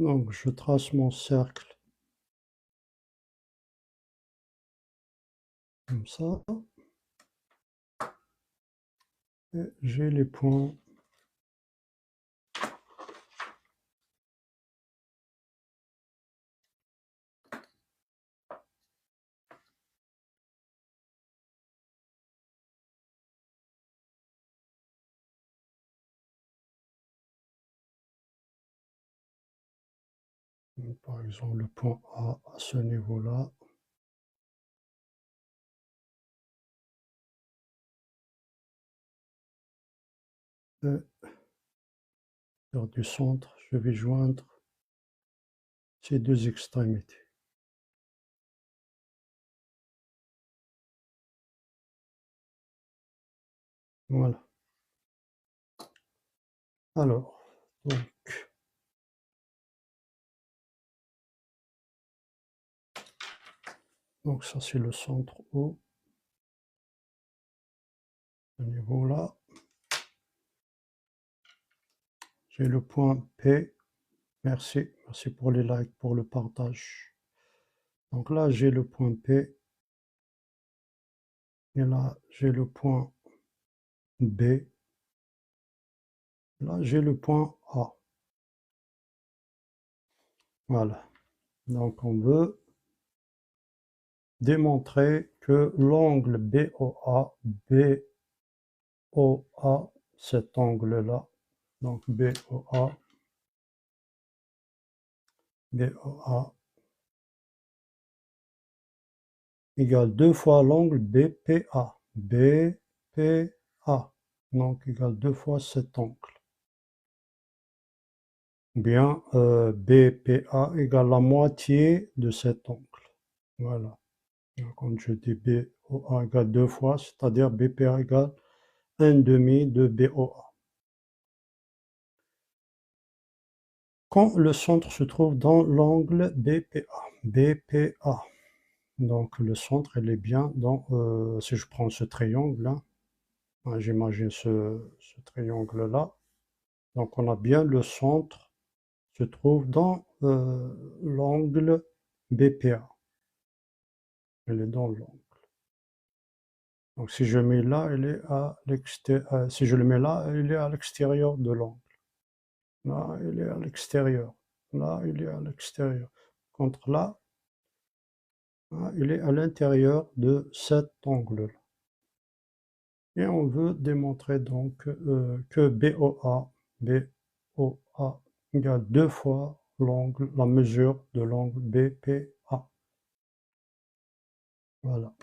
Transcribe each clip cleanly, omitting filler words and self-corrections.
Donc je trace mon cercle comme ça, et j'ai les points. Par exemple, le point A à ce niveau-là. Et vers du centre, je vais joindre ces deux extrémités. Voilà. Alors, donc ça c'est le centre haut, ce niveau-là. J'ai le point P. Merci pour les likes, pour le partage. Donc là, j'ai le point P. Et là, j'ai le point B. Là, j'ai le point A. Voilà. Donc, on veut démontrer que l'angle BOA, cet angle-là, donc BOA égale 2 fois l'angle BPA. BPA, donc égale 2 fois cet angle. Bien, BPA égale la moitié de cet angle. Voilà. Quand je dis BOA égale 2 fois, c'est-à-dire BPA égale 1/2 de BOA. Quand le centre se trouve dans l'angle BPA, donc le centre, il est bien dans, si je prends ce triangle-là, j'imagine ce triangle-là, donc on a bien le centre se trouve dans l'angle BPA. Elle est dans l'angle. Donc si je mets là, elle est à l'extérieur. Si je le mets là, il est à l'extérieur de l'angle. Là, il est à l'extérieur. Là, il est à l'extérieur. Contre là, il est à l'intérieur de cet angle-là. Et on veut démontrer donc que BOA égale 2 fois l'angle, la mesure de l'angle BPA. Voilà.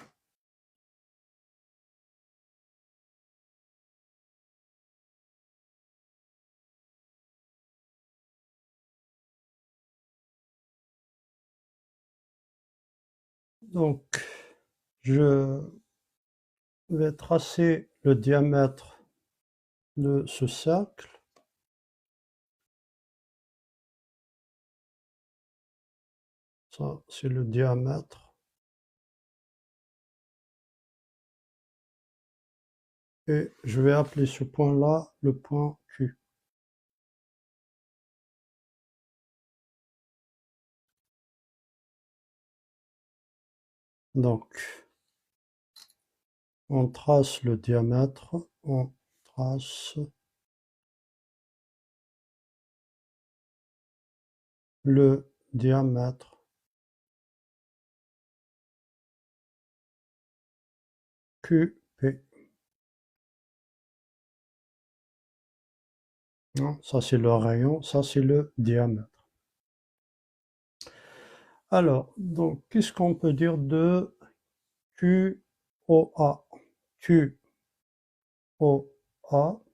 Donc, je vais tracer le diamètre de ce cercle. Ça, c'est le diamètre. Et je vais appeler ce point-là le point Q. Donc, on trace le diamètre, on trace le diamètre QP. Non, ça c'est le rayon, ça c'est le diamètre. Alors, donc, qu'est-ce qu'on peut dire de QOA? QOA,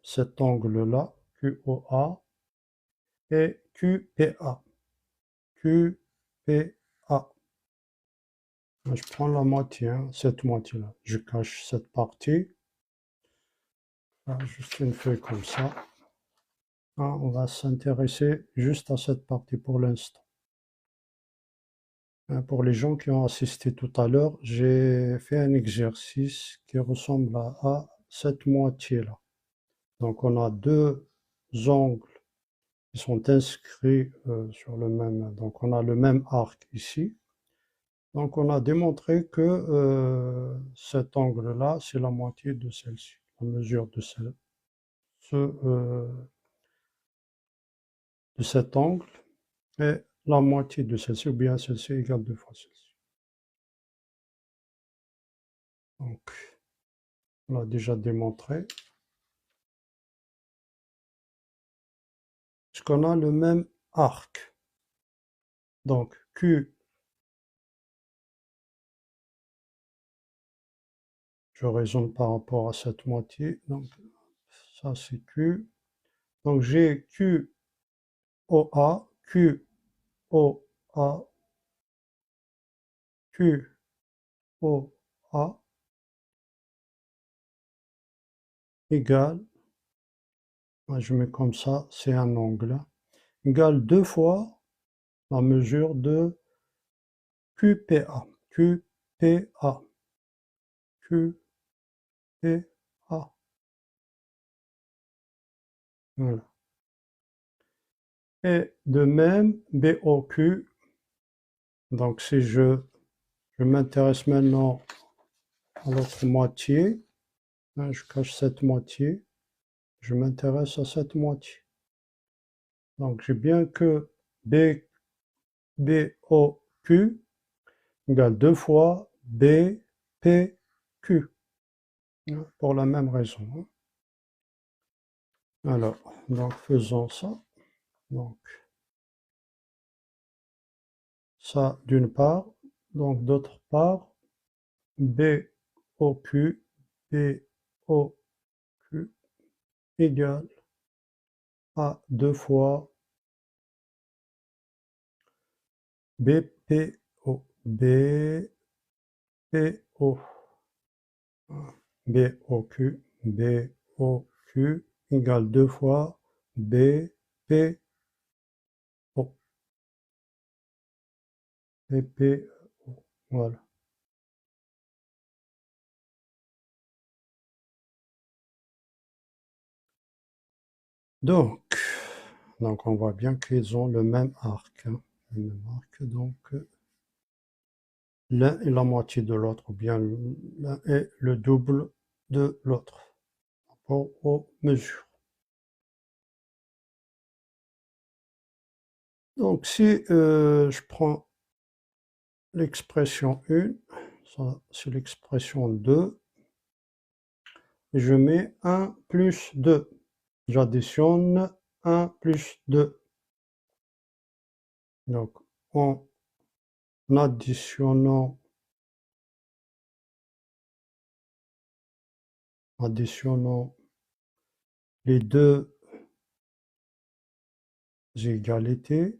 cet angle-là, QOA, et QPA. QPA. Je prends la moitié, cette moitié-là. Je cache cette partie. Là, juste une feuille comme ça. On va s'intéresser juste à cette partie pour l'instant. Pour les gens qui ont assisté tout à l'heure, j'ai fait un exercice qui ressemble à cette moitié-là. Donc on a deux angles Ils sont inscrits sur le même. Donc on a le même arc ici. Donc on a démontré que cet angle-là, c'est la moitié de celle-ci, la mesure de de cet angle est la moitié de celle-ci, ou bien celle-ci égale 2 fois celle-ci. Donc on l'a déjà démontré. Puisqu'on a le même arc. Donc Q, je raisonne par rapport à cette moitié. Donc ça c'est Q. Donc j'ai Q OA, Q OA, Q OA égale, je mets comme ça, c'est un angle, égale 2 fois la mesure de QPA. QPA. QPA. Voilà. Et de même, BOQ. Donc si je m'intéresse maintenant à l'autre moitié, je cache cette moitié, je m'intéresse à cette moitié. Donc j'ai bien que BOQ égale 2 fois BPQ, pour la même raison. Alors, donc faisons ça. Donc ça d'une part, donc d'autre part, BOQ, BOQ égale à 2 fois BPO, BPO, BOQ, BOQ égale 2 fois BPO, BPO, voilà. Donc on voit bien qu'ils ont le même arc, hein, le même arc, donc l'un est la moitié de l'autre, ou bien l'un est le double de l'autre, par rapport aux mesures. Donc si je prends l'expression 1, ça c'est l'expression 2, et je mets 1 plus 2. J'additionne 1 plus 2. Donc en additionnant les deux égalités,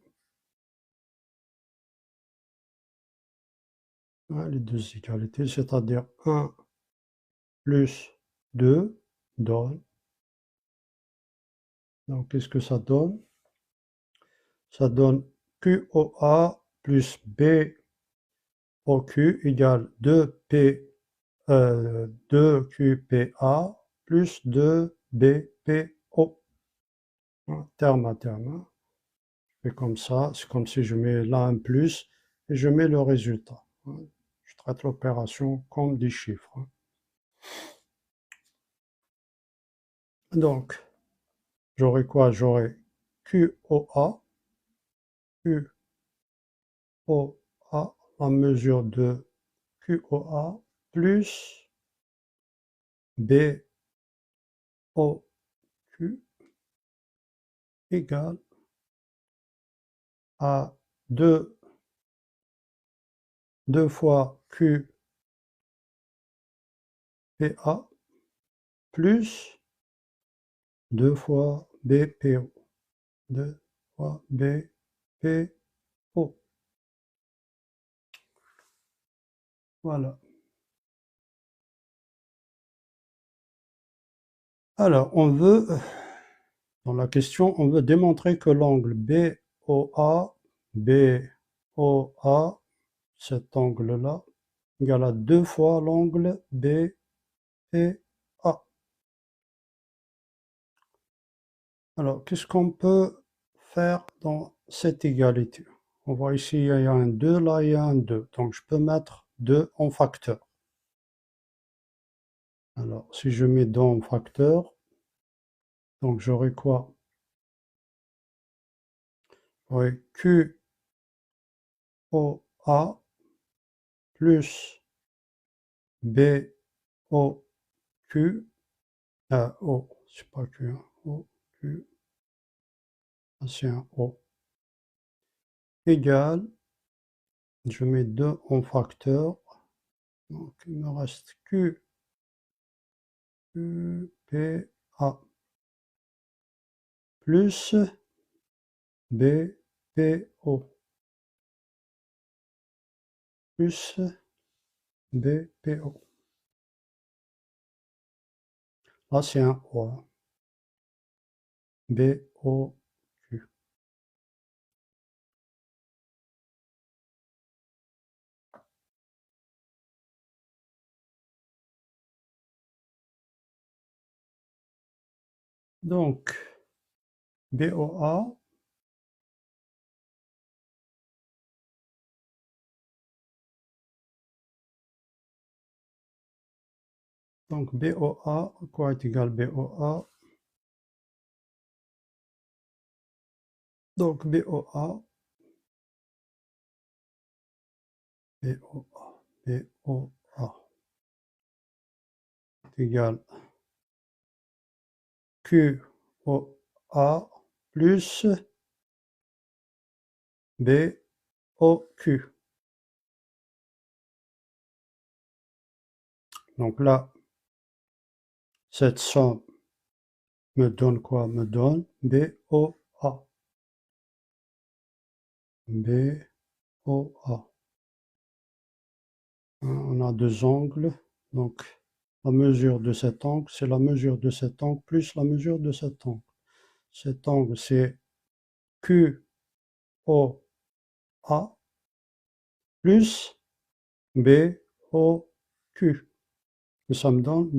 les deux égalités, c'est-à-dire 1 plus 2 donne. Donc qu'est-ce que ça donne? Ça donne QOA plus BOQ égale 2QPA plus 2BPO. Terme à terme. Je fais comme ça, c'est comme si je mets là un plus et je mets le résultat. Je traite l'opération comme des chiffres. Donc, j'aurai quoi? J'aurai QOA, QOA, la mesure de QOA plus BOQ égale à 2 fois QPA plus 2 fois BPO. 2 fois BPO. Voilà. Alors, dans la question, on veut démontrer que l'angle BOA, cet angle-là, égale à 2 fois l'angle BPA. Alors, qu'est-ce qu'on peut faire dans cette égalité? On voit ici, il y a un 2, là il y a un 2. Donc je peux mettre 2 en facteur. Alors si je mets 2 en facteur, donc j'aurai quoi? J'aurai QOA plus BOQ, O, c'est pas Q, hein, O, Q, c'est un O, égale, je mets 2 en facteur, donc il me reste QPA plus BPO plus BPO. Là, c'est un O, hein. BOQ. Donc, BOA, donc BOA, quoi est égal BOA? Donc BOA, BOA, BOA est égal QOA plus BOQ. Donc là, cette somme me donne quoi? Me donne BOA. BOA. On a deux angles, donc la mesure de cet angle, c'est la mesure de cet angle plus la mesure de cet angle. Cet angle, c'est QOA plus BOQ. Et ça me donne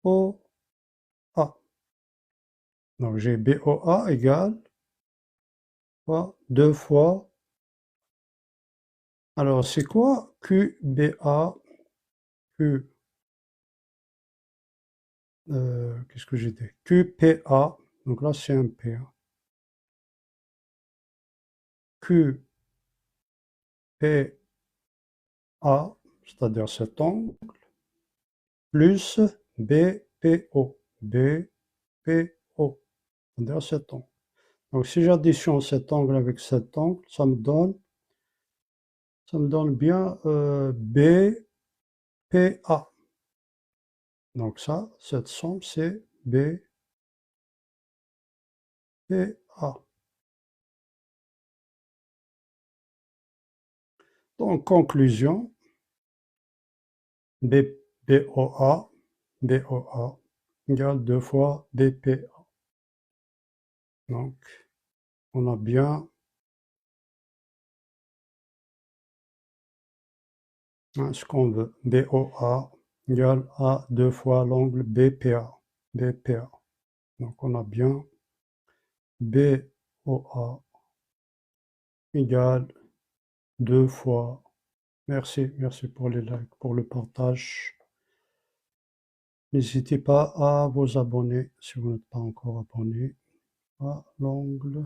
BOA. Donc j'ai BOA égale quoi? 2 fois. Alors c'est quoi QBA? Q, qu'est-ce que j'ai dit? QPA. Donc là c'est un P. QPA, c'est-à-dire cet angle, plus BPO. BPO, c'est-à-dire cet angle. Donc si j'additionne cet angle avec cet angle, ça me donne bien BPA. Donc ça, cette somme, c'est BPA. Donc conclusion, BOA égale 2 fois BPA. Donc on a bien ce qu'on veut. BOA égale à 2 fois l'angle BPA. BPA. Donc on a bien BOA égale 2 fois. Merci pour les likes, pour le partage. N'hésitez pas à vous abonner si vous n'êtes pas encore abonné à l'angle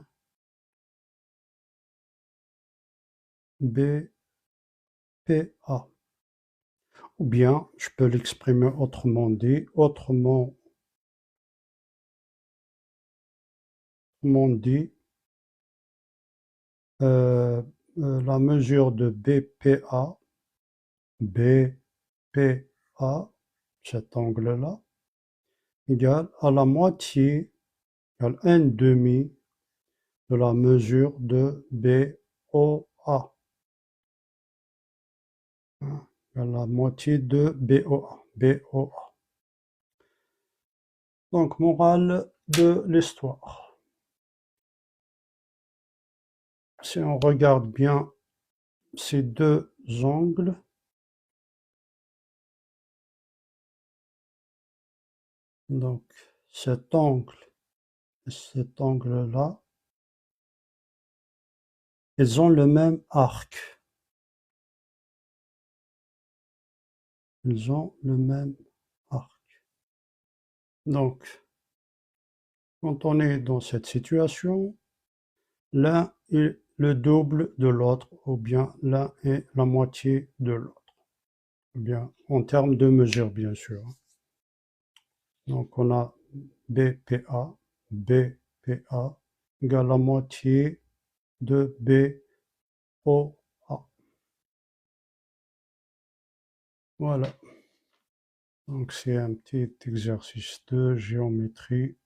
BPA. Ou bien, je peux l'exprimer autrement dit, la mesure de BPA, cet angle-là, égale à la moitié, égale 1/2 de la mesure de BOA. Hein, égale la moitié de BOA. Donc, morale de l'histoire. Si on regarde bien ces deux angles, donc cet angle cet angle-là, ils ont le même arc. Ils ont le même arc. Donc, quand on est dans cette situation, l'un est le double de l'autre, ou bien l'un est la moitié de l'autre. Ou bien, en termes de mesure, bien sûr. Donc, on a BPA, BPA égale la moitié de BOA. Voilà. Donc, c'est un petit exercice de géométrie.